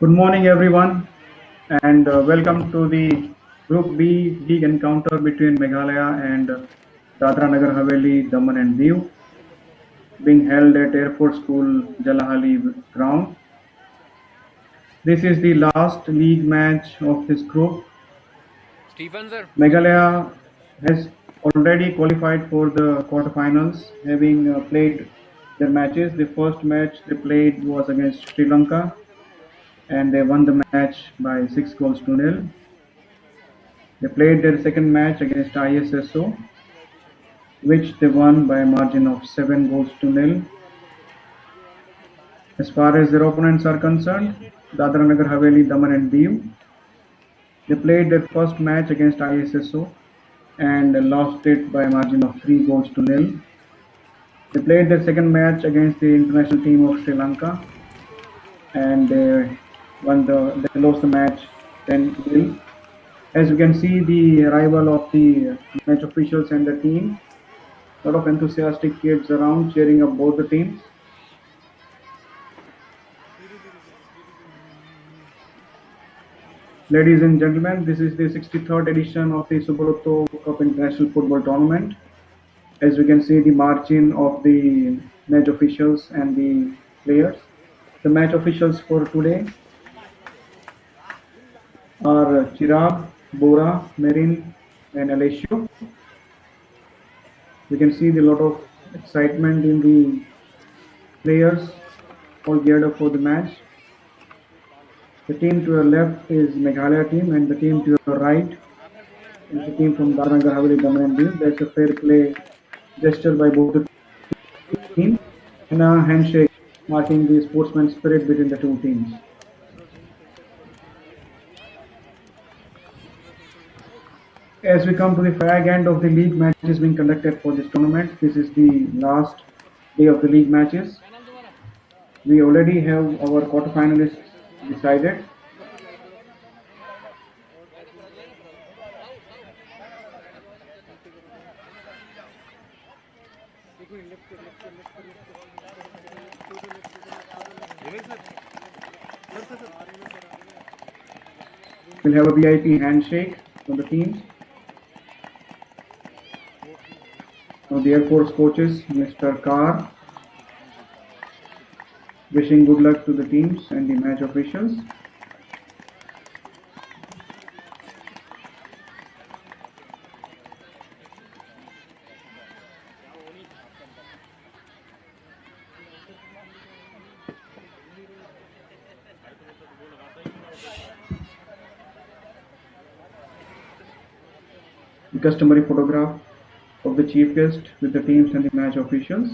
Good morning, everyone, and welcome to the Group B League encounter between Meghalaya and Dadra Nagar Haveli, Daman and Diu, being held at Airport School, Jalahalli ground. This is the last league match of this group. Stephen sir. Meghalaya has already qualified for the quarterfinals, having played their matches. The first match they played was against Sri Lanka, and they won the match by 6 goals to nil. They played their second match against ISSO, which they won by a margin of 7 goals to nil. As far as their opponents are concerned, Dadra Nagar Haveli, Daman and Diu, they played their first match against ISSO and lost it by a margin of 3 goals to nil. They played their second match against the international team of Sri Lanka and they lost the match 10-0. As you can see, the arrival of the match officials and the team, a lot of enthusiastic kids around cheering up both the teams. Ladies and gentlemen, this is the 63rd edition of the Subroto Cup International Football Tournament. As you can see, the margin of the match officials and the players. The match officials for today are Chirag, Bora, Merin, and Alessio. You can see the lot of excitement in the players, all geared up for the match. The team to your left is Meghalaya team, and the team to your right is the team from Dadra Nagar Haveli, Daman and Diu. There's a fair play gesture by both the teams and a handshake marking the sportsman spirit between the two teams. As we come to the fag end of the league matches being conducted for this tournament, this is the last day of the league matches. We already have our quarterfinalists decided. We'll have a VIP handshake from the teams. Now the Air Force coaches, Mr. Carr, wishing good luck to the teams and the match officials. The customary photograph of the chief guest with the teams and the match officials.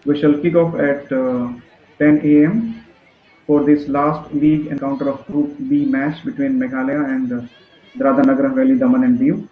We shall kick off at 10 a.m. for this last league encounter of Group B match between Meghalaya and Dadra Nagar Haveli, Daman and Diu.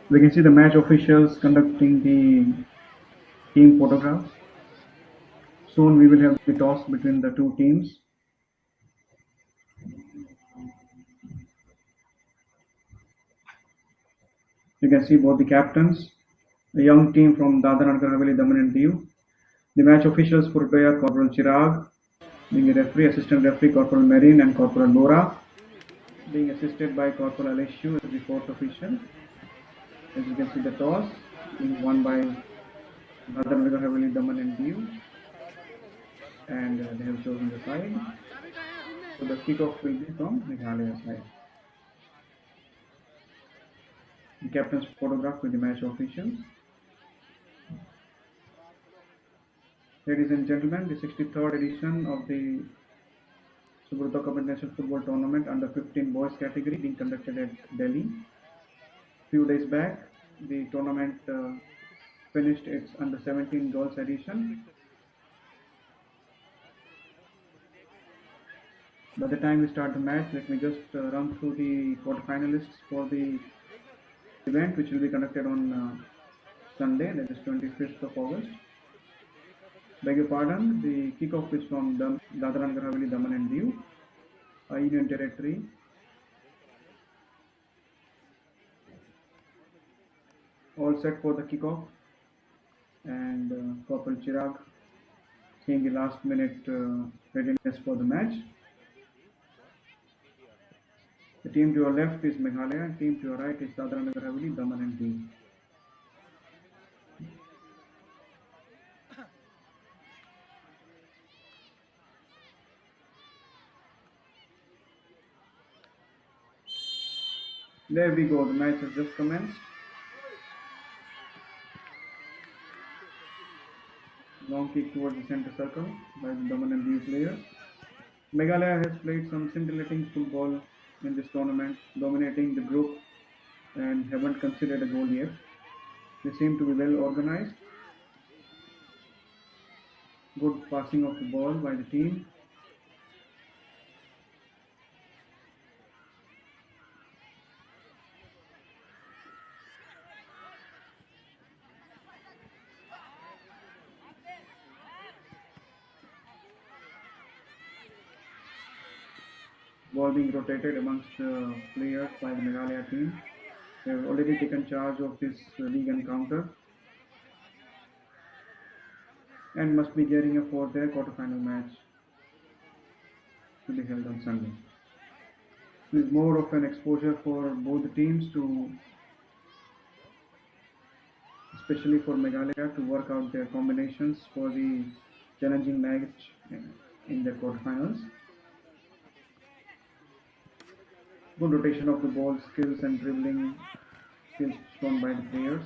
We can see the match officials conducting the team photographs. Soon we will have the toss between the two teams. You can see both the captains, a young team from Dadra Nagar Haveli, Daman and Diu. The match officials for today are Corporal Chirag, being a referee, assistant referee Corporal Merin and Corporal Bora, being assisted by Corporal Alessio as the fourth official. As you can see, the toss being won by Dadra Nagar Haveli, Daman and Diu, and they have chosen the side. So the kickoff will be from Meghalaya side. The captain's photograph with the match officials. Ladies and gentlemen, the 63rd edition of the Subroto Cup International Football Tournament under 15 boys category being conducted at Delhi. Few days back, the tournament finished its under 17 girls edition. By the time we start the match, let me just run through the quarterfinalists for the event, which will be conducted on Sunday, that is 25th of August. Beg your pardon, the kickoff is from Dadra and Nagar Haveli, Daman and Diu, a Union Territory. All set for the kickoff, and Corporal Chirag seeing the last minute readiness for the match. The team to your left is Meghalaya, and team to your right is Dadra Nagar Haveli, Daman and Diu. There we go, the match has just commenced. Long kick towards the center circle by the Daman and Diu players. Meghalaya has played some scintillating football in this tournament, dominating the group and haven't conceded a goal yet. They seem to be well organized. Good passing of the ball by the team. Ball being rotated amongst the players by the Meghalaya team. They have already taken charge of this league encounter and must be gearing up for their quarterfinal match to be held on Sunday. This is more of an exposure for both the teams to, especially for Meghalaya, to work out their combinations for the challenging match in the quarterfinals. Good rotation of the ball, skills and dribbling skills shown by the players.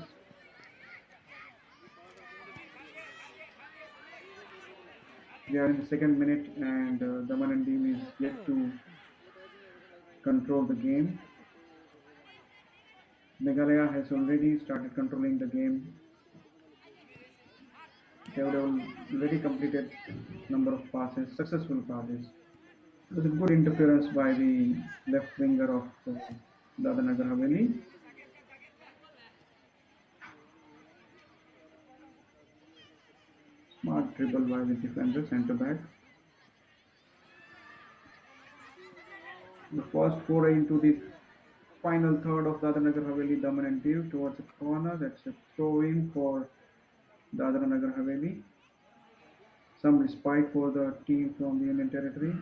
We are in the second minute, and Daman and team is yet to control the game. Meghalaya has already started controlling the game. They have already completed number of passes, successful passes. It was a good interference by the left winger of Dadra Nagar Haveli. Smart dribble by the defender, centre back. The first foray into the final third of Dadra Nagar Haveli, Daman and Diu towards the corner. That's a throw in for Dadra Nagar Haveli. Some respite for the team from the Union Territory.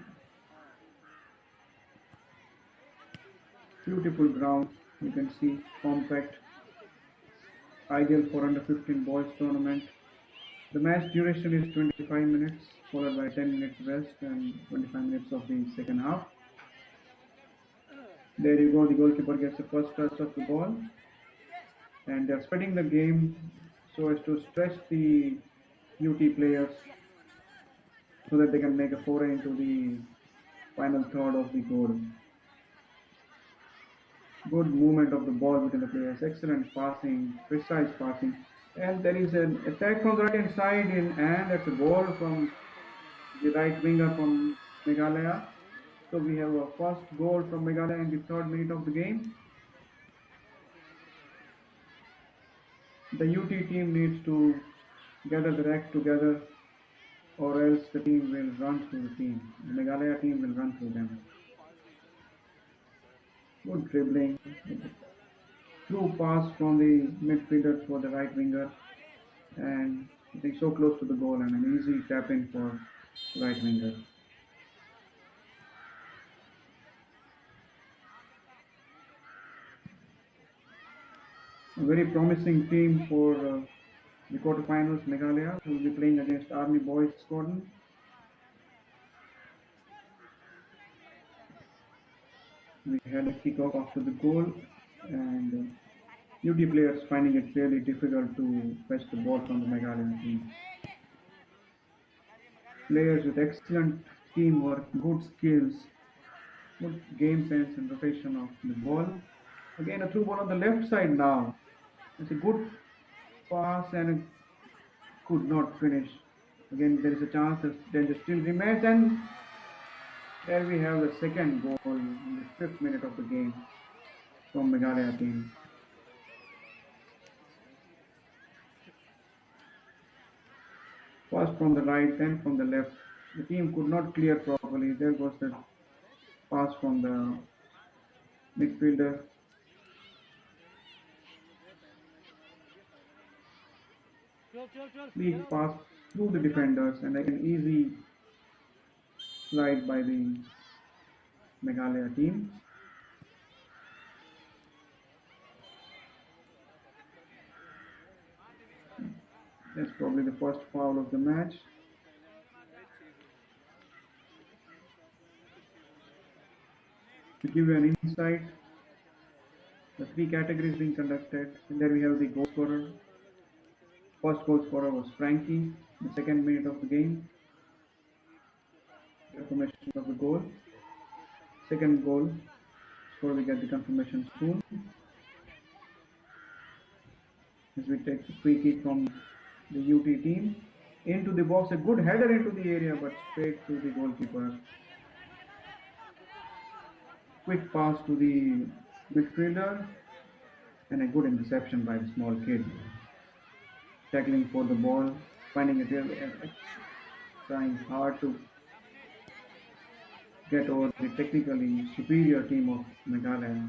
Beautiful ground, you can see, compact, ideal for under 15 boys tournament. The match duration is 25 minutes, followed by 10 minutes rest and 25 minutes of the second half. There you go, the goalkeeper gets the first touch of the ball, and they're spreading the game so as to stretch the UT players so that they can make a foray into the final third of the goal. Good movement of the ball between the players, excellent passing, precise passing. And there is an attack from the right hand side and that's a goal from the right winger from Meghalaya. So we have a first goal from Meghalaya in the third minute of the game. The UT team needs to gather the act together or else the team will run through the team. The Meghalaya team will run through them. Good dribbling. Through pass from the midfielder for the right winger. And I think so close to the goal and an easy tap in for right winger. A very promising team for the quarterfinals. Meghalaya will be playing against Army Boys Squadron. We had a kickoff after the goal, and UT players finding it really difficult to fetch the ball from the Meghalaya team. Players with excellent teamwork, good skills, good game sense and rotation of the ball. Again, a through ball on the left side now. It's a good pass and it could not finish. Again, there is a chance that danger still remains and There we have the second goal in the fifth minute of the game from Meghalaya team. First from the right, then from the left. The team could not clear properly. There was the pass from the midfielder. Weak pass through the defenders and like an easy slide by the Meghalaya team. That's probably the first foul of the match. To give you an insight, the three categories being conducted. And there we have the goal scorer. First goal scorer was Frankie. The second minute of the game, confirmation of the goal. Second goal scorer, we get the confirmation soon as we take the free kick from the UT team into the box. A good header into the area, but straight to the goalkeeper. Quick pass to the midfielder and a good interception by the small kid. Tackling for the ball, finding it really, trying hard to get over the technically superior team of Meghalaya.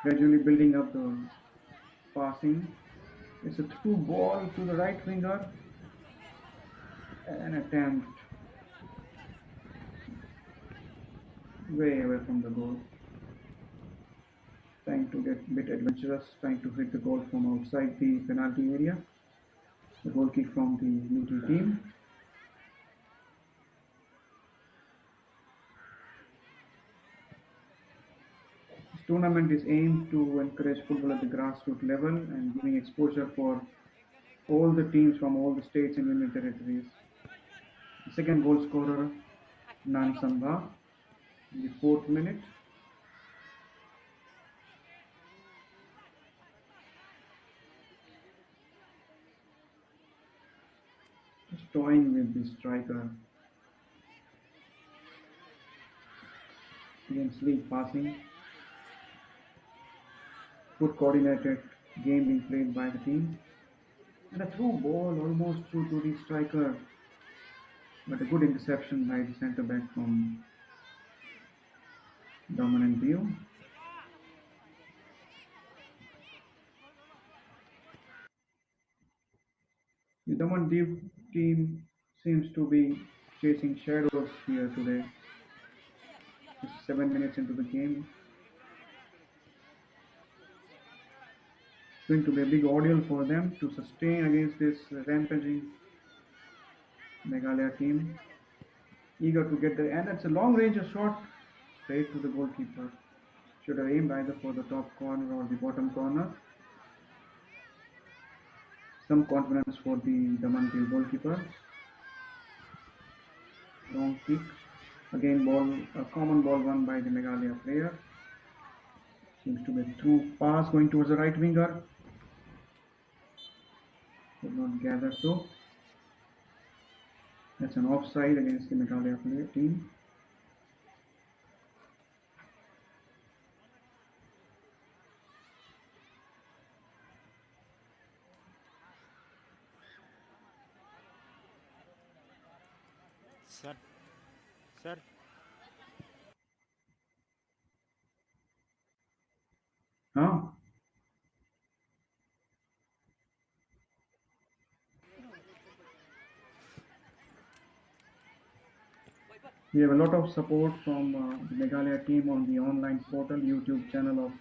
Gradually building up the passing. It's a through ball to the right winger. An attempt way away from the goal. Trying to get a bit adventurous, trying to hit the goal from outside the penalty area. The goal kick from the UT team. This tournament is aimed to encourage football at the grassroots level and giving exposure for all the teams from all the states and union territories. The second goal scorer, Nan Samba, in the fourth minute. Just toying with the striker against league passing. Good coordinated game being played by the team. And a through ball almost through to the striker, but a good interception by the centre back from dominant view. The Damandeep team seems to be chasing shadows here today. Just 7 minutes into the game. It's going to be a big ordeal for them to sustain against this rampaging Meghalaya team. Eager to get there, and it's a long range shot straight to the goalkeeper. Should have aimed either for the top corner or the bottom corner. Some confidence for the Damandeep goalkeeper. Long kick. Again, ball, a common ball won by the Meghalaya player. Seems to be a through pass going towards the right winger. Could not gather so. That's an offside against the Meghalaya player team. Sir, sir, Huh? We have a lot of support from the Meghalaya team on the online portal, YouTube channel of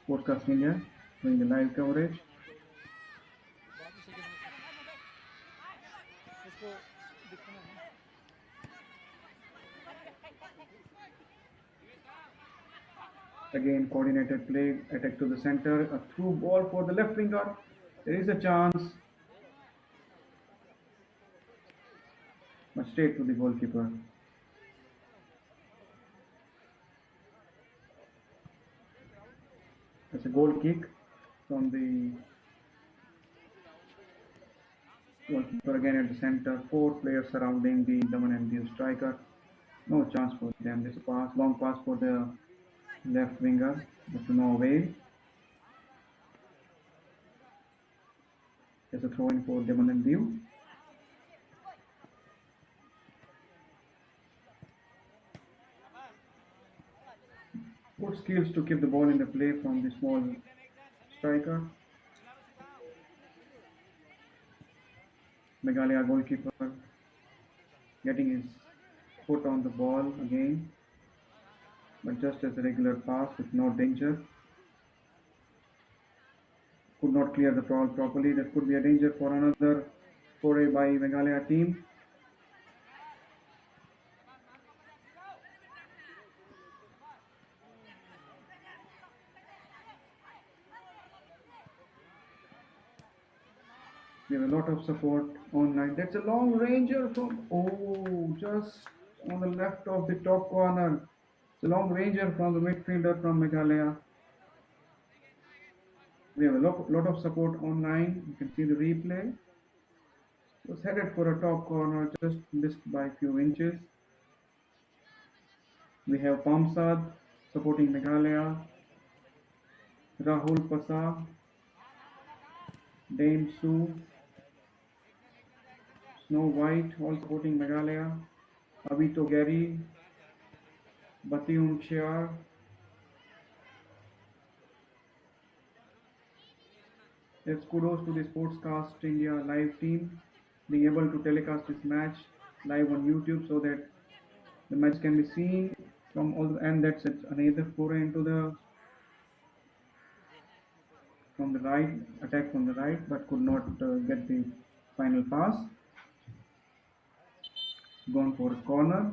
Sportscast India, doing the live coverage. बाबू से क्या इसको दिखाना है Again, coordinated play, attack to the center, a through ball for the left winger. There is a chance, but straight to the goalkeeper. That's a goal kick from the Goalkeeper again at the center. Four players surrounding the Daman and Diu striker. No chance for them. There's a pass, long pass for the left winger, but to no avail. There's a throw in for Daman and Diu. Good skills to keep the ball in the play from the small striker. Meghalaya goalkeeper getting his foot on the ball again, but just as a regular pass with no danger. Could not clear the ball properly. That could be a danger for another foray by Meghalaya team. We have a lot of support online. That's a long ranger from just on the left of the top corner. It's a long ranger from the midfielder from Meghalaya. We have a lot of support online. You can see the replay. It was headed for a top corner, just missed by a few inches. We have Pamsad supporting Meghalaya, Rahul Pasa, Dame Su, Snow White, all supporting Meghalaya, Abito Gary, Batium Chiar. Yes, kudos to the Sportscast India live team being able to telecast this match live on YouTube so that the match can be seen from all the, and that's it. Another foray into the from the right attack from the right, but could not get the final pass. Gone for a corner.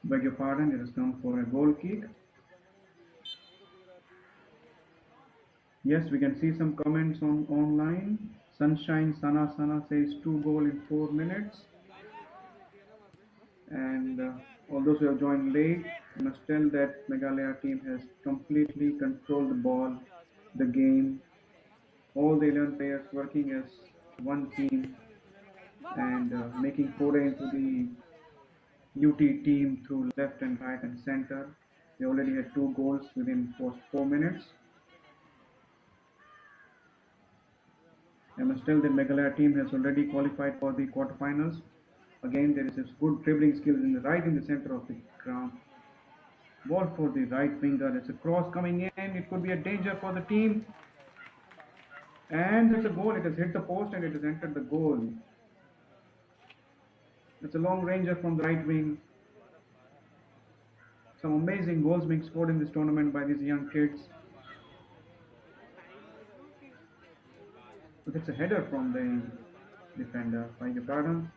Beg your pardon, it has gone for a goal kick. Yes, we can see some comments on online. Sunshine Sana Sana says 2 goal in 4 minutes. And all those who have joined late, I must tell that Meghalaya team has completely controlled the ball, the game. All the 11 players working as one team and making foray into the UT team through left and right and center. They already had 2 goals within first 4 minutes. I must tell that Meghalaya team has already qualified for the quarterfinals. Again, there is this good dribbling skills in the right in the center of the ground. Ball for the right winger. It's a cross coming in. It could be a danger for the team. And it's a goal. It has hit the post and it has entered the goal. It's a long ranger from the right wing. Some amazing goals being scored in this tournament by these young kids. But it's a header from the defender. Beg your pardon.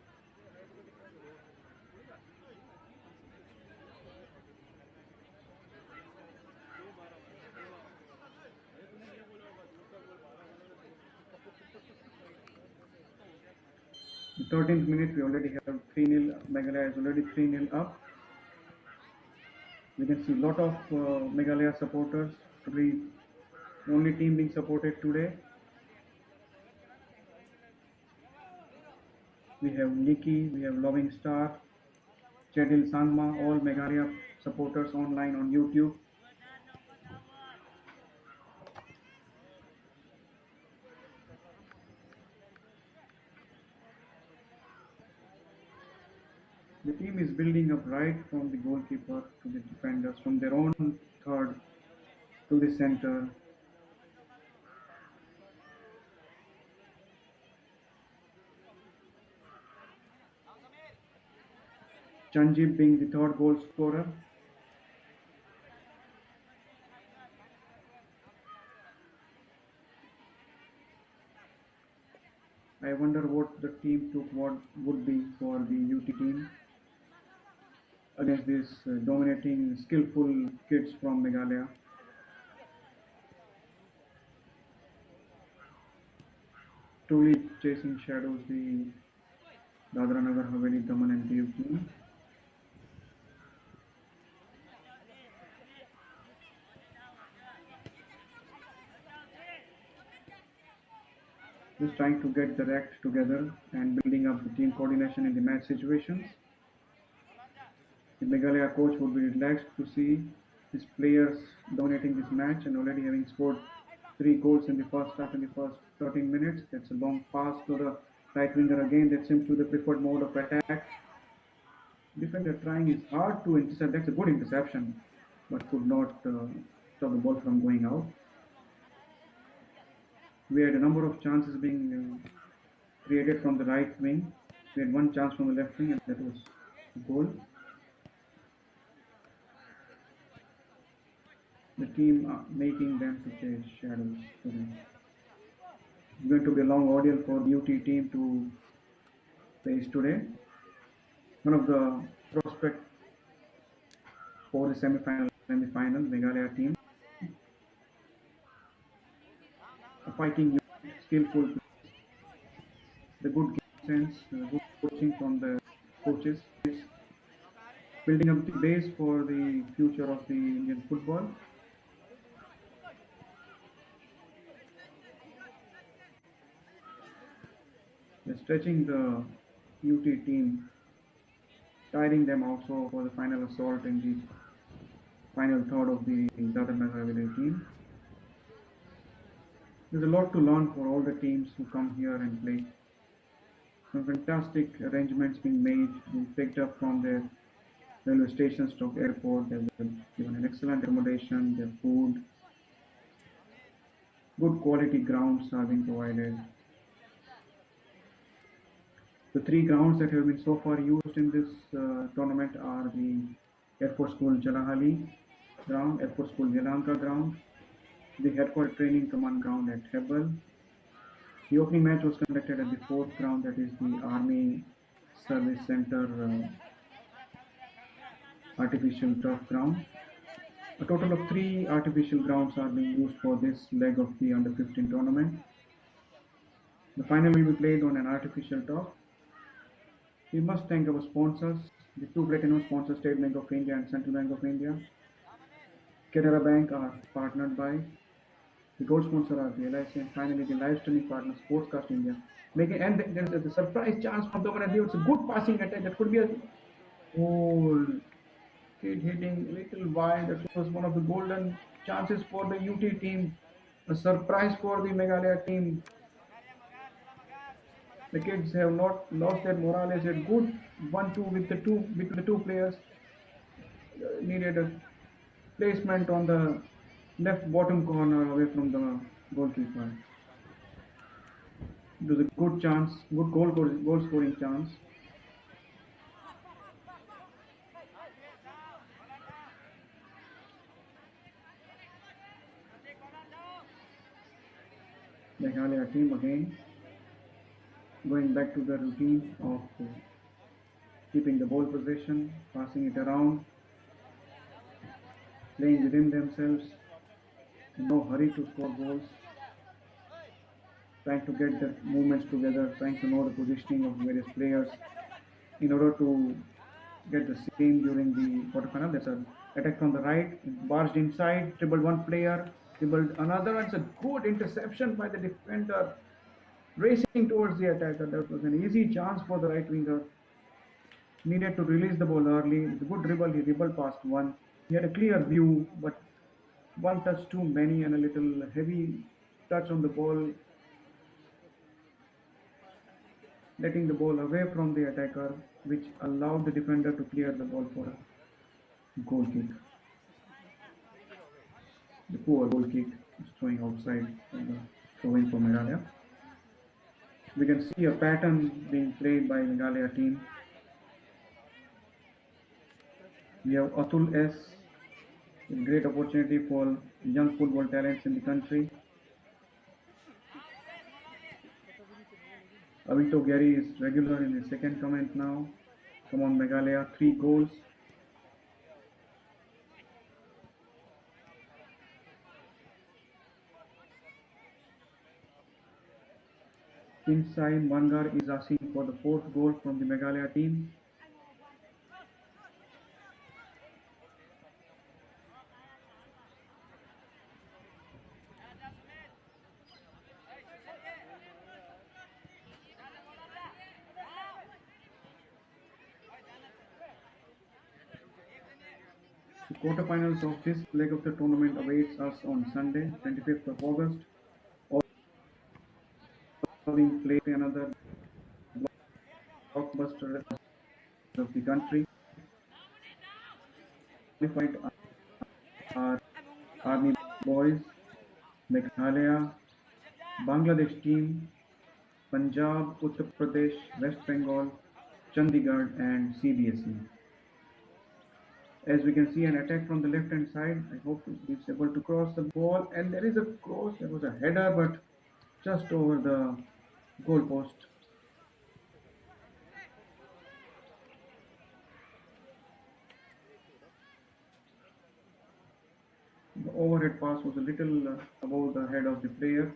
The 13th minute, we already have 3-0. Meghalaya is already 3-0 up. We can see a lot of Meghalaya supporters. Probably the only team being supported today. We have Nikki, we have Loving Star, Chedil Sangma, all Meghalaya supporters online on YouTube. The team is building up right from the goalkeeper to the defenders, from their own third to the center. Chanjib being the third goal scorer. I wonder what the team took, what would be for the UT team against these dominating, skillful kids from Meghalaya. Truly chasing shadows, the Dadra Nagar Haveli, Daman and Diu team. Just trying to get the act together and building up the team coordination in the match situations. The Meghalaya coach would be relaxed to see his players dominating this match and already having scored three goals in the first half in the first 13 minutes. That's a long pass to the right winger again. That seems to be the preferred mode of attack. Defender trying his hard to intercept. That's a good interception, but could not stop the ball from going out. We had a number of chances being created from the right wing. We had one chance from the left wing, and that was a goal. The team are making them to chase shadows today. It's going to be a long ordeal for the UT team to face today. One of the prospects for the semi-final and the final, Meghalaya team, a fighting unit, skillful, the good game sense, good coaching from the coaches, building up the base for the future of the Indian football. They're stretching the UT team, tiring them also for the final assault in the final third of the Dadar Nagar Haveli team. There's a lot to learn for all the teams who come here and play. Some fantastic arrangements being made, being picked up from their railway stations to airport. They've been given an excellent accommodation, their food, good quality grounds are being provided. The three grounds that have been so far used in this tournament are the Air Force School Jalahalli ground, Air Force School Yelahanka ground, the headquarter training command ground at Hebel. The opening match was conducted at the fourth ground, that is the Army Service Center artificial turf ground. A total of three artificial grounds are being used for this leg of the under 15 tournament. The final will be played on an artificial turf. We must thank our sponsors, the two platinum sponsors, State Bank of India and Central Bank of India. Canara Bank are partnered by. The gold sponsor are the LIC, and finally the live streaming partner Sportscast India. Making and there is a surprise chance from Domanadi. It's a good passing attack. That could be a goal. Kid hitting a little wide. That was one of the golden chances for the UT team. A surprise for the Meghalaya team. The kids have not lost their morale. They said good 1-2 with the two between the two players. Needed a placement on the left bottom corner away from the goalkeeper. It was a good chance, good goal scoring chance. Meghalaya team again going back to the routine of keeping the ball possession, passing it around, playing within themselves, in no hurry to score goals, trying to get the movements together, trying to know the positioning of various players in order to get the same during the quarterfinal. There's an attack from the right, barged inside, dribbled one player, dribbled another. It's a good interception by the defender, racing towards the attacker. That was an easy chance for the right winger. Needed to release the ball early. With a good dribble, he dribbled past one. He had a clear view, but one touch too many and a little heavy touch on the ball, letting the ball away from the attacker, which allowed the defender to clear the ball for a goal kick. The poor goal kick is throwing outside the throw-in for Meghalaya. We can see a pattern being played by Meghalaya team. We have Atul S, a great opportunity for young football talents in the country. Avito Gary is regular in his second comment now. Come on Meghalaya, 3 goals. Kinsai Mangar is asking for the fourth goal from the Meghalaya team. The quarterfinals of this leg of the tournament awaits us on Sunday, 25th of August, all being played in another blockbuster of the country. Qualified are Army Boys, Meghalaya, Bangladesh team, Punjab, Uttar Pradesh, West Bengal, Chandigarh and CBSE. As we can see an attack from the left hand side. I hope he's able to cross the ball and there is a cross. There was a header but just over the goal post. The overhead pass was a little above the head of the player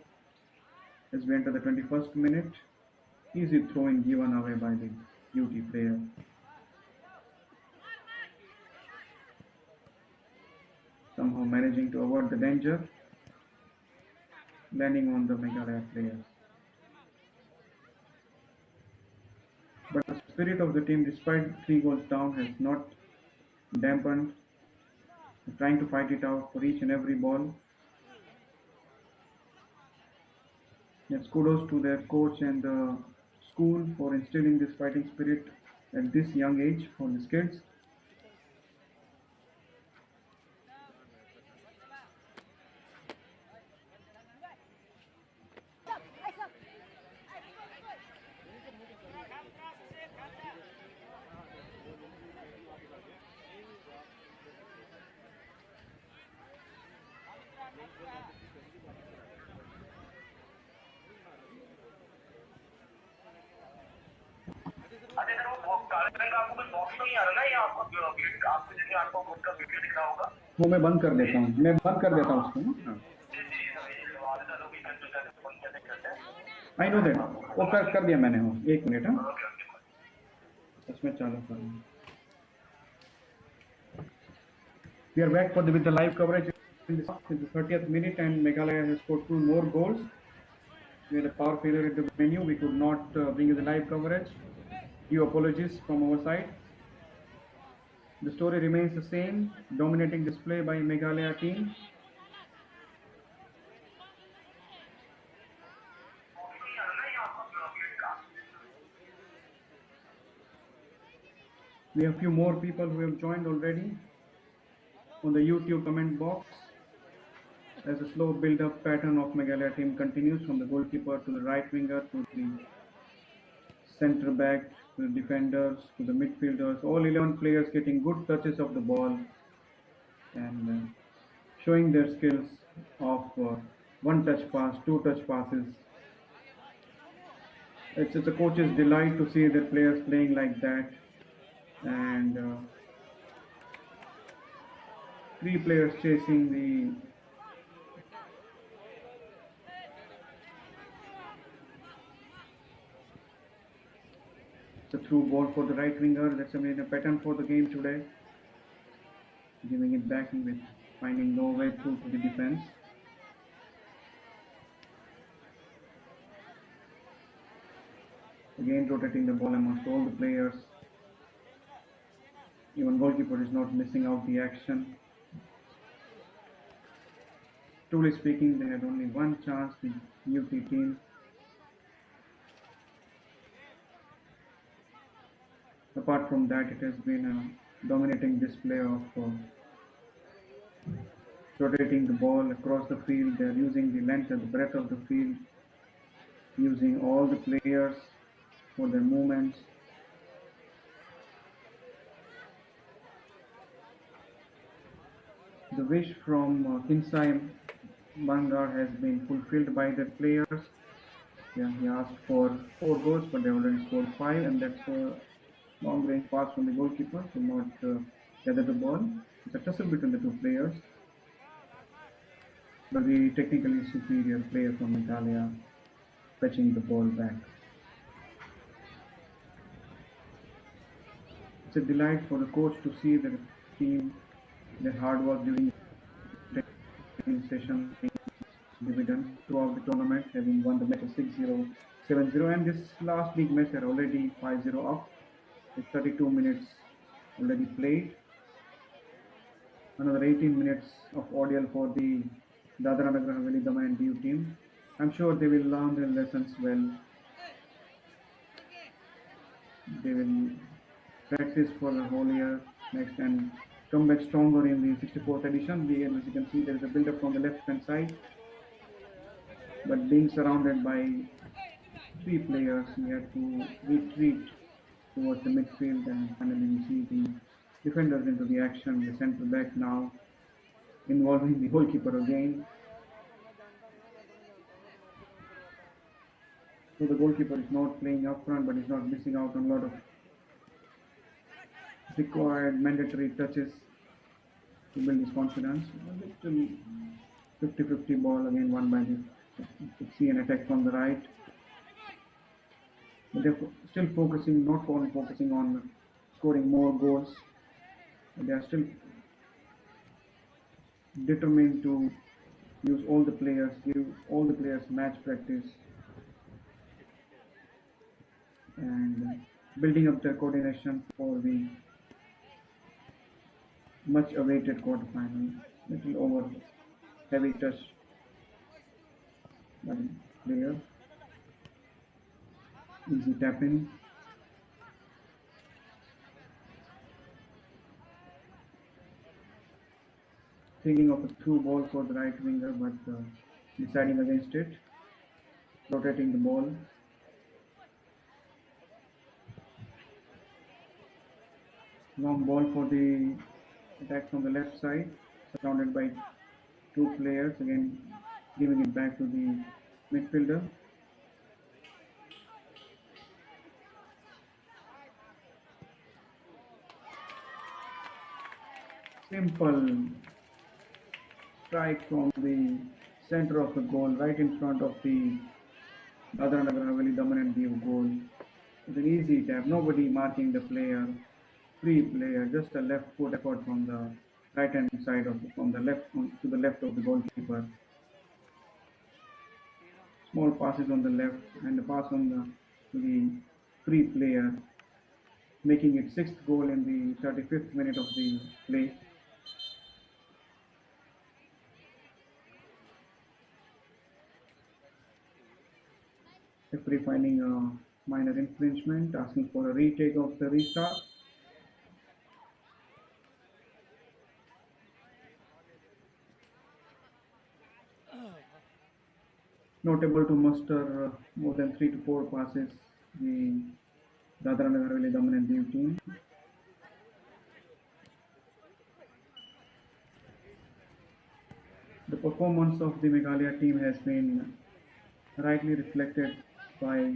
as we enter the 21st minute. Easy throwing given away by the UT player. Somehow managing to avoid the danger, landing on the Meghalaya players. But the spirit of the team, despite 3 goals down, has not dampened, trying to fight it out for each and every ball. Yes, kudos to their coach and the school for instilling this fighting spirit at this young age for these kids. अच्छा sir वो काले रंग का आपको कोई box नहीं आ रहा ना या आपको आपको जैसे आपको उसका वीडियो दिख रहा होगा। वो मैं बंद कर देता हूँ, मैं बंद कर देता हूँ उसको ना। हाँ। जी जी सर आधे लोग भी कंट्रोल करते हैं। आई नो दैट, वो कर दिया मैंने। वो 1 मिनट। हाँ, ओके ओके उसमें चालू करूँ। We are back with the live coverage in the 30th minute and Meghalaya has scored 2 more goals. We had a power failure at the venue. We could not bring you the live coverage. Due apologies from our side. The story remains the same. Dominating display by Meghalaya team. नहीं आ रहा ना या आपको We have few more people who have joined already on the YouTube comment box. As the slow build-up pattern of Meghalaya team continues from the goalkeeper to the right winger to the center back to the defenders to the midfielders, all 11 players getting good touches of the ball and showing their skills of one-touch pass, two-touch passes. It's a coach's delight to see their players playing like that, and 3 players chasing the through ball for the right winger. That's a pattern for the game today, giving it back with finding no way through to the defense. Again rotating the ball amongst all the players. Even goalkeeper is not missing out the action. Truly speaking, they had only one chance, the UT team. Apart from that, it has been a dominating display of rotating the ball across the field. They are using the length and the breadth of the field, using all the players for their movements. The wish from Kinsai Bangar has been fulfilled by their players. Yeah, he asked for 4 goals, but they already scored 5, and that's a long-range pass from the goalkeeper to not gather the ball. It's a tussle between the 2 players, but the technically superior player from Meghalaya fetching the ball back. It's a delight for the coach to see the team, their hard work during the training session paying dividends throughout the tournament, having won the matches 6-0, 7-0, and this last league match they're already 5-0 up with 32 minutes already played. Another 18 minutes of audio for the Dadra Nagar Haveli Daman and Diu team. I'm sure they will learn their lessons well. They will practice for the whole year next and come back stronger in the 64th edition. As you can see, there is a build-up from the left-hand side, but being surrounded by three players, we had to retreat towards the midfield, and finally we see the defenders into the action. The centre back now involving the goalkeeper again. So the goalkeeper is not playing up front, but he's not missing out on a lot of required mandatory touches to build his confidence. A little 50-50 ball again won by the. You could see an attack from the right, but they're still focusing, not only focusing on scoring more goals. They are still determined to use all the players, give all the players match practice, and building up their coordination for the much awaited quarterfinal. Little over heavy touch by the player, easy tapping. Thinking of a through ball for the right winger, but deciding against it, rotating the ball. Long ball for the attack from the left side, surrounded by two players, again giving it back to the midfielder. Simple strike from the center of the goal, right in front of the Dadra Nagar Haveli dominant view goal. It's an easy tap, nobody marking the player, free player, just a left foot effort from the right hand side of from the left to the left of the goalkeeper. Small passes on the left and a pass on the to the free player, making it sixth goal in the 35th minute of the play. Referee finding a minor infringement, asking for a retake of the restart. Not able to muster more than 3 to 4 passes, the Dadra Nagar Haveli dominant team. The performance of the Meghalaya team has been rightly reflected by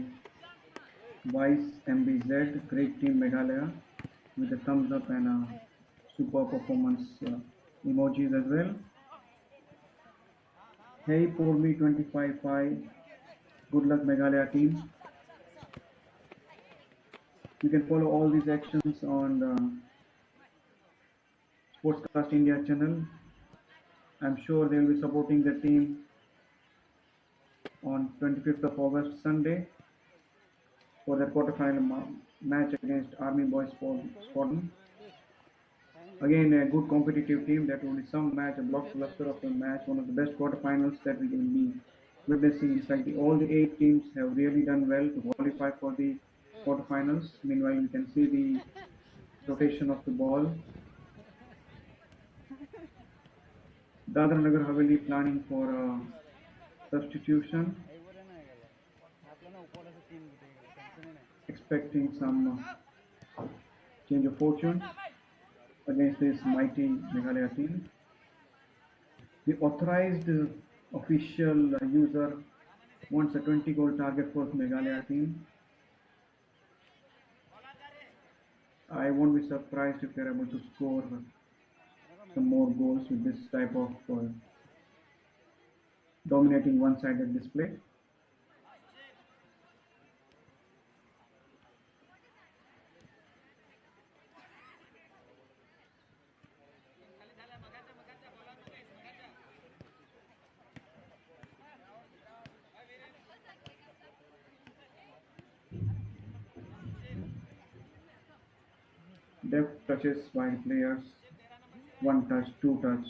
Vice MBZ, great team Meghalaya, with a thumbs up and a super performance emojis as well. Hey, pour me 25-5. Good luck, Meghalaya team. You can follow all these actions on the Sportscast India channel. I'm sure they'll be supporting the team on 25th of August, Sunday, for their quarterfinal match against Army Boys Squadron. Again, a good competitive team. That will be some match, a blockbuster of a match, one of the best quarterfinals that we will be witnessing. In fact, all the 8 teams have really done well to qualify for the quarterfinals. Meanwhile, you can see the rotation of the ball. Dadra Nagar Haveli planning for a substitution, expecting some change of fortunes against this mighty Meghalaya team. The authorized official user wants a 20 goal target for the Meghalaya team. I won't be surprised if they're able to score some more goals with this type of dominating one-sided display. Deft touches by the players, one touch, two touch.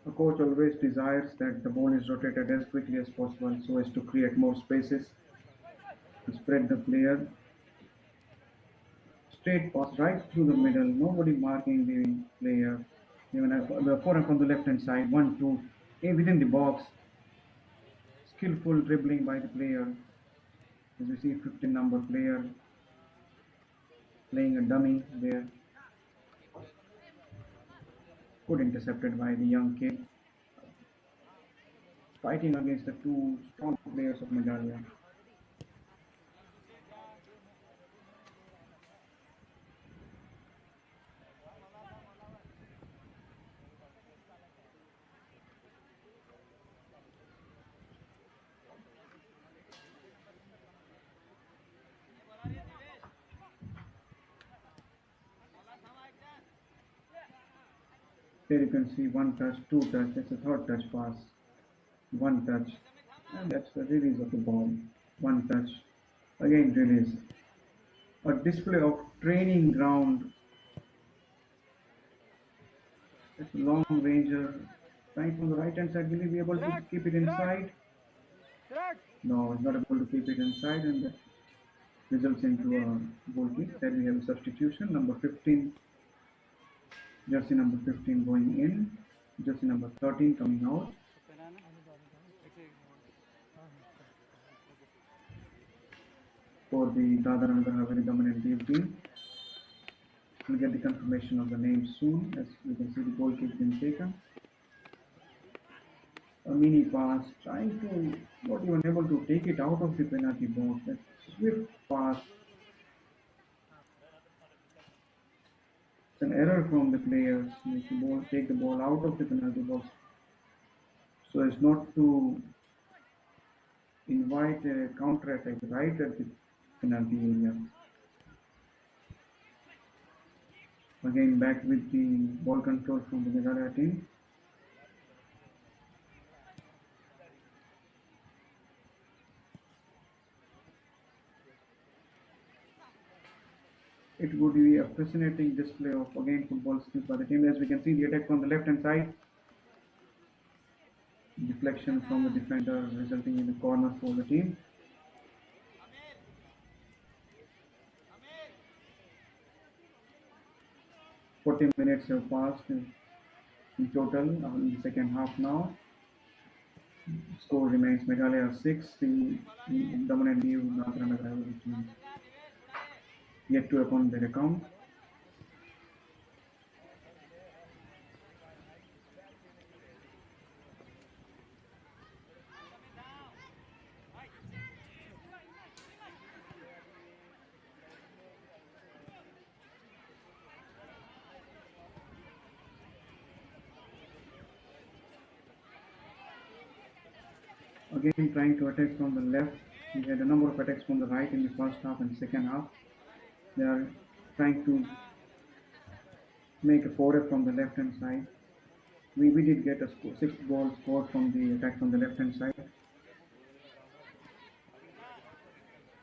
A coach always desires that the ball is rotated as quickly as possible so as to create more spaces to spread the player. Straight pass right through the middle, nobody marking the player. Even the opponent from the left hand side, 1-2, within the box. Skillful dribbling by the player. As we see, 15 number player playing a dummy there. Good intercepted by the young kid. Fighting against the two strong players of Meghalaya. There you can see one touch, two touch, that's a third touch pass. One touch, and that's the release of the ball. One touch, again release. A display of training ground. It's a long ranger. Trying from the right hand side, will he be able to keep it inside? No, he's not able to keep it inside, and that results into a goal kick. Then we have a substitution. Number 15, jersey number 15 going in, jersey number 13 coming out. For the Dadra Nagar Haveli dominant team. We'll get the confirmation of the name soon, as you can see the goal kick being taken. A mini pass, trying to, not even able to take it out of the penalty box. That swift pass. It's an error from the players. Make the ball, take the ball out of the penalty box so as not to invite a counter attack right at the penalty area. Again, back with the ball control from the Meghalaya team. It would be a fascinating display of again football skills by the team. As we can see, the attack from the left hand side, deflection from the defender resulting in a corner for the team. "40 minutes have passed in total in the second half now. Score remains Meghalaya 6, the dominant view Nagaranagar team yet to open their account. Again trying to attack from the left. We had a number of attacks from the right in the first half and second half. They are trying to make a foray from the left hand side. We did get a sixth ball scored from the attack from the left hand side.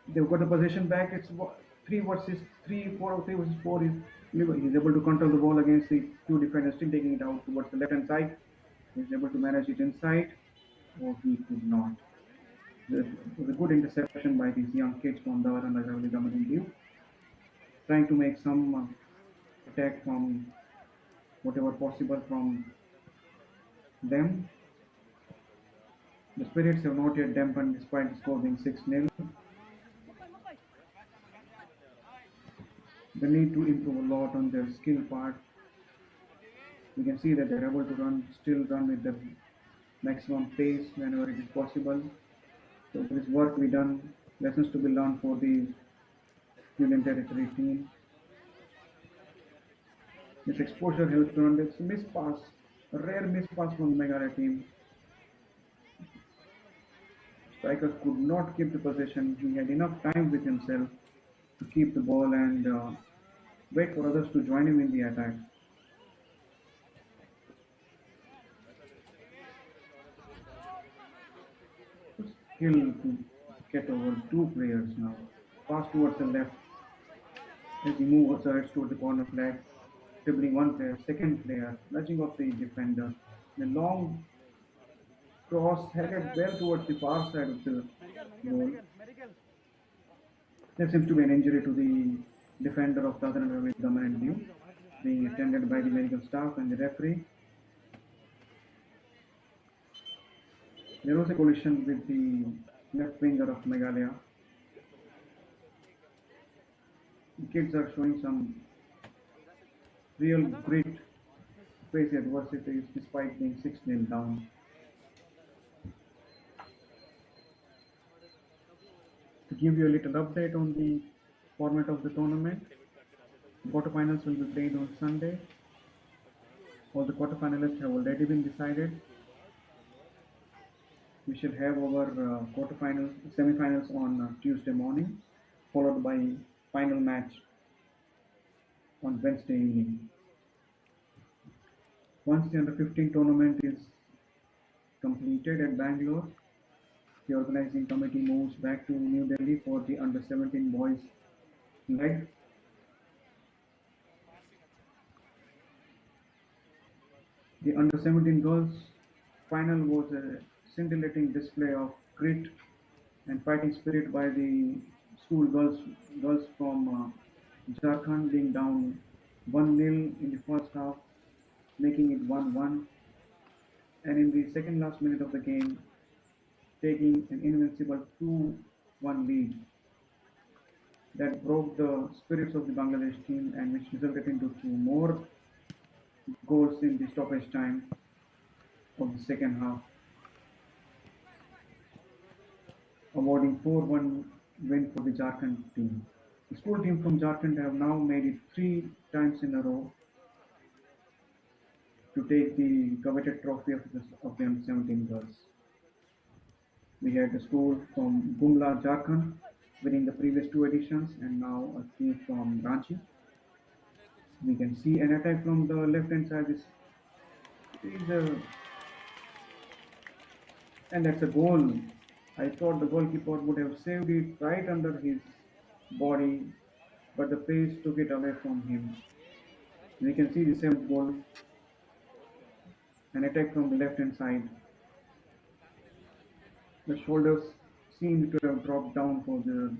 They've got the possession back. It's 3 versus 3, 4, 3 versus 4. He's able to control the ball against the two defenders, still taking it out towards the left hand side. He's able to manage it inside. Oh, he could not. It was a good interception by these young kids from Davara and Rajavali Damanindi, trying to make some attack from whatever possible from them. The spirits have not yet dampened despite the score being 6-0. They need to improve a lot on their skill part. We can see that they're able to still run with the maximum pace whenever it is possible. So there is work to be done, lessons to be learned for the Union Territory team. This exposure helps to run this miss pass, a rare miss pass from the Meghalaya team. Striker could not keep the possession. He had enough time with himself to keep the ball and wait for others to join him in the attack. Skill to get over two players now. Pass towards the left. as he moves aside toward the corner flag, dribbling one player, second player, nudging off the defender. The long cross headed well towards the far side of the goal. There seems to be an injury to the defender of the other under with dominant view, being attended by the medical staff and the referee. There was a collision with the left winger of Meghalaya. The kids are showing some real grit, face adversities despite being 6-0 down. To give you a little update on the format of the tournament, the quarterfinals will be played on Sunday. All the quarterfinalists have already been decided. We shall have our quarterfinals, semi-finals on Tuesday morning, followed by final match on Wednesday evening. Once the under 15 tournament is completed at Bangalore, the organizing committee moves back to New Delhi for the under 17 boys leg. The under 17 girls final was a scintillating display of grit and fighting spirit by the school girls from Jharkhand, being down 1-0 in the first half, making it 1-1, and in the second last minute of the game, taking an invincible 2-1 lead that broke the spirits of the Bangladesh team and which resulted into two more goals in the stoppage time of the second half, awarding 4-1 win for the Jharkhand team. The school team from Jharkhand have now made it three times in a row to take the coveted trophy of the under-17 girls. We had a school from Gumla, Jharkhand, winning the previous two editions, and now a team from Ranchi. We can see an attack from the left-hand side. This is a and that's a goal. I thought the goalkeeper would have saved it right under his body, but the pace took it away from him. We can see the seventh goal, an attack from the left-hand side. The shoulders seemed to have dropped down for the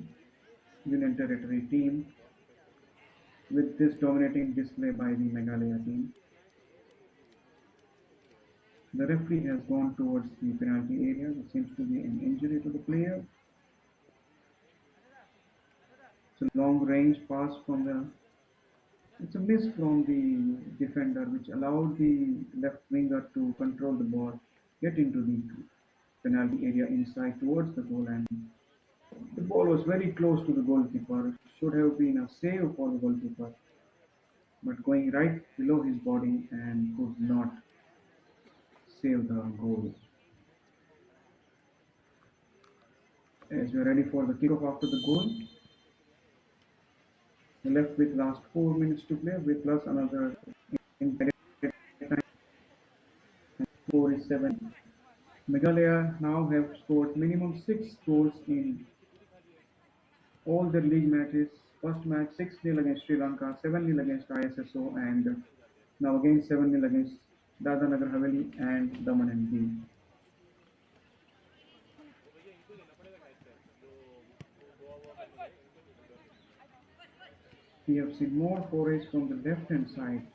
Union Territory team with this dominating display by the Meghalaya team. The referee has gone towards the penalty area. There seems to be an injury to the player. It's a long range pass from the. It's a miss from the defender, which allowed the left winger to control the ball, get into the penalty area inside towards the goal, and the ball was very close to the goalkeeper. Should have been a save for the goalkeeper, but going right below his body and could not save the goal. As we are ready for the kickoff after the goal, we left with last 4 minutes to play, with plus another indirect time. Score is 7. Meghalaya now have scored minimum 6 goals in all their league matches. First match 6-0 against Sri Lanka, 7-0 against ISSO, and now again 7-0 against Dadra Nagar Haveli and Daman and Diu. We have seen more forays from the left-hand side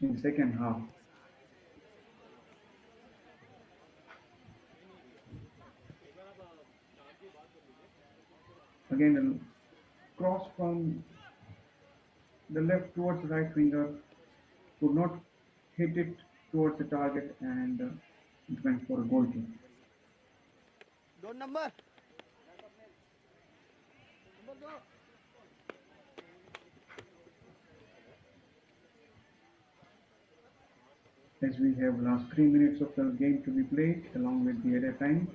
in the second half. Again, a cross from the left towards the right winger could not hit it towards the target, and it went for a goal kick. Don't number. Number go. As we have last 3 minutes of the game to be played along with the added time.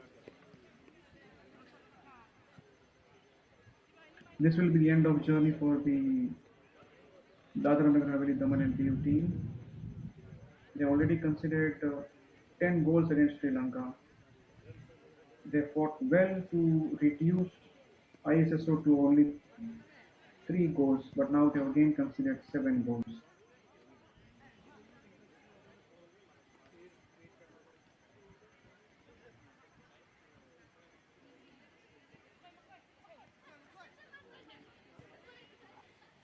This will be the end of journey for the Dadra Nagar Haveli Daman and Diu team. They already considered 10 goals against Sri Lanka. They fought well to reduce ISSO to only 3 goals, but now they have again considered 7 goals.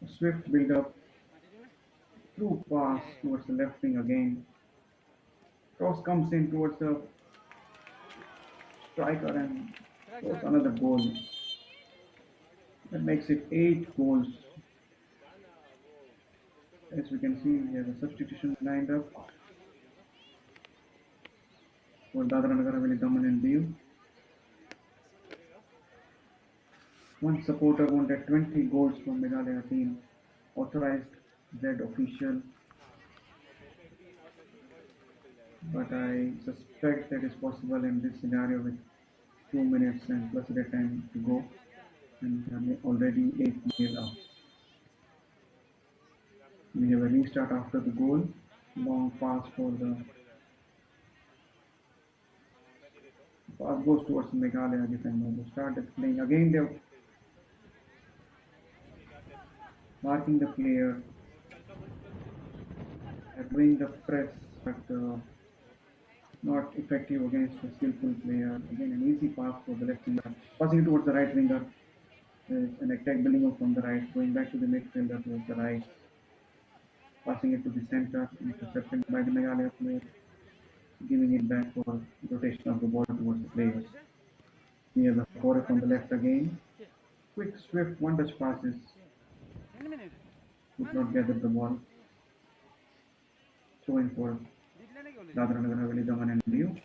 A swift build up, through pass towards the left wing again. Cross comes in towards the striker and scores another goal. That makes it 8 goals. As we can see, he has a substitution lined up for Dadra Nagar Haveli Daman and Diu. One supporter wanted 20 goals from Meghalaya team. Authorized Z official, but I suspect that is possible in this scenario with 2 minutes and plus the time to go, and already 8-0 up. We have a restart after the goal. Long pass for the pass goes towards Meghalaya defender. They started playing again. They're marking the player. They're doing the press, but not effective against a skillful player. Again, an easy pass for the left winger. Passing it towards the right winger. There's an attack building up from the right, going back to the midfielder towards the right. Passing it to the center, intercepted by the Meghalaya player, giving it back for rotation of the ball towards the players. We have a forward from the left again. Quick, swift, one-touch passes. Could not gather the ball. Throwing for Dadra Nagar Haveli Daman and Diu.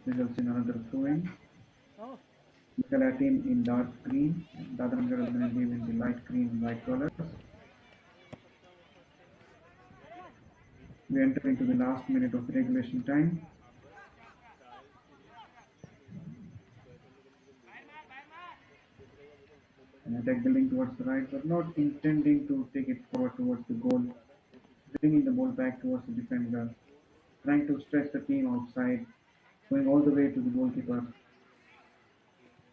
Results in another throw-in. Meghalaya team in dark green, Dadra Nagar Haveli and Diu in the light green and white colors. We enter into the last minute of regulation time. An attack building towards the right, but not intending to take it forward towards the goal. Bringing the ball back towards the defender. Trying to stretch the team outside. Going all the way to the goalkeeper.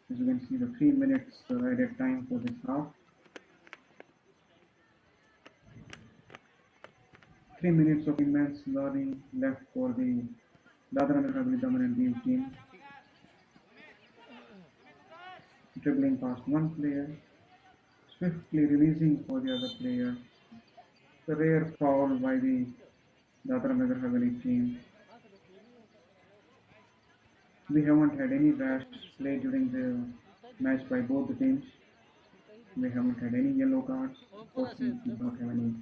As you can see, the 3 minutes added time for this half. 3 minutes of immense learning left for the Dadra Nagar Haveli Daman and Diu team. Dribbling past one player, swiftly releasing for the other player. The rare foul by the Dadra Nagar Haveli team. We haven't had any rash play during the match by both the teams. We haven't had any yellow cards. Fortunately, we did not have any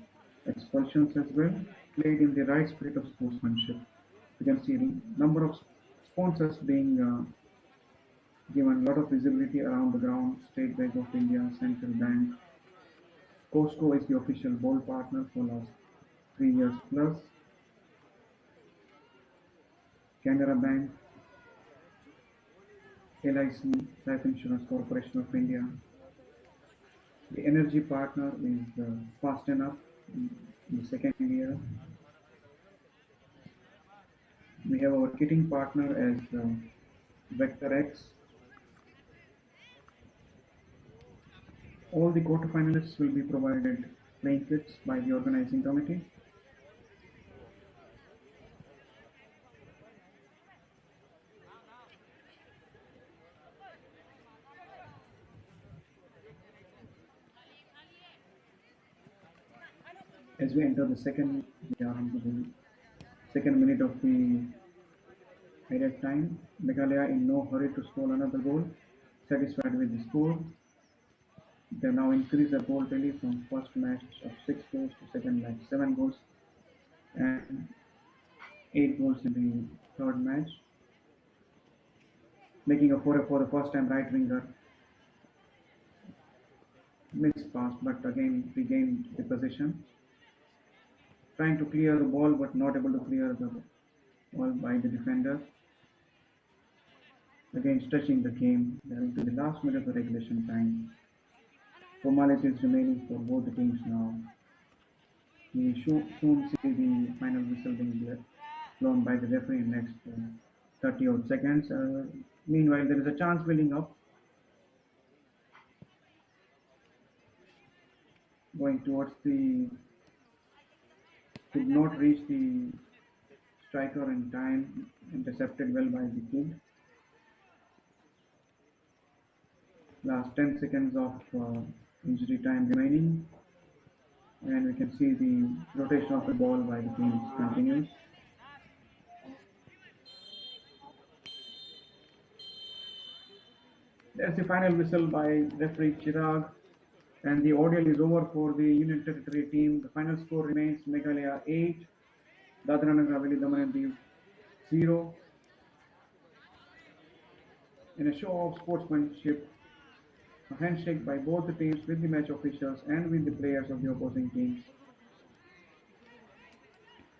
expulsions as well. Played in the right spirit of sportsmanship. You can see the number of sponsors being given a lot of visibility around the ground. State Bank of India, Central Bank. Costco is the official ball partner for last 3 years plus. Canara Bank, LIC, Life Insurance Corporation of India. The energy partner is Fast Enough in the second year. We have our kitting partner as Vector X. All the quarterfinalists will be provided playing kits by the organizing committee. As we enter the second, we are into the second minute of the added time. Meghalaya in no hurry to score another goal. Satisfied with the score, they now increase their goal tally from first match of 6 goals to second match 7 goals and 8 goals in the third match. Making a 4 for the first time right winger. Missed pass, but again regained the possession. Trying to clear the ball, but not able to clear the ball by the defender. Again stretching the game. They are into the last minute of regulation time. Formalities remaining for both the teams now. We soon see the final whistle being blown by the referee in next 30 odd seconds. Meanwhile, there is a chance building up. going towards the could not reach the striker in time, intercepted well by the kid. Last 10 seconds of injury time remaining, and we can see the rotation of the ball by the teams continues. There's the final whistle by referee Chirag, and the ordeal is over for the Union Territory team. The final score remains Meghalaya 8, Dadra Nagar Haveli Daman and Diu 0. In a show of sportsmanship, a handshake by both the teams with the match officials and with the players of the opposing teams.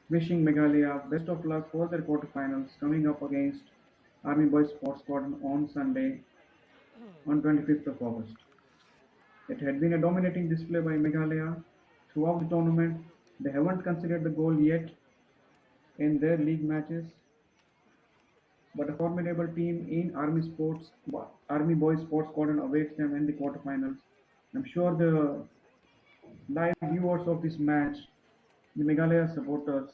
Wishing Meghalaya best of luck for their quarterfinals coming up against Army Boys Sports Squadron on Sunday on 25th of August. It had been a dominating display by Meghalaya throughout the tournament. They haven't considered the goal yet in their league matches, but a formidable team in Army Boys Sports Squadron awaits them in the quarterfinals. I'm sure the live viewers of this match, the Meghalaya supporters,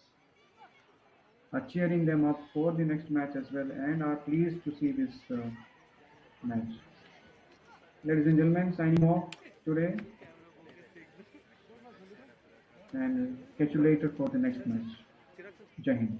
are cheering them up for the next match as well and are pleased to see this match. Ladies and gentlemen, signing off today and catch you later for the next match. Jai Hind.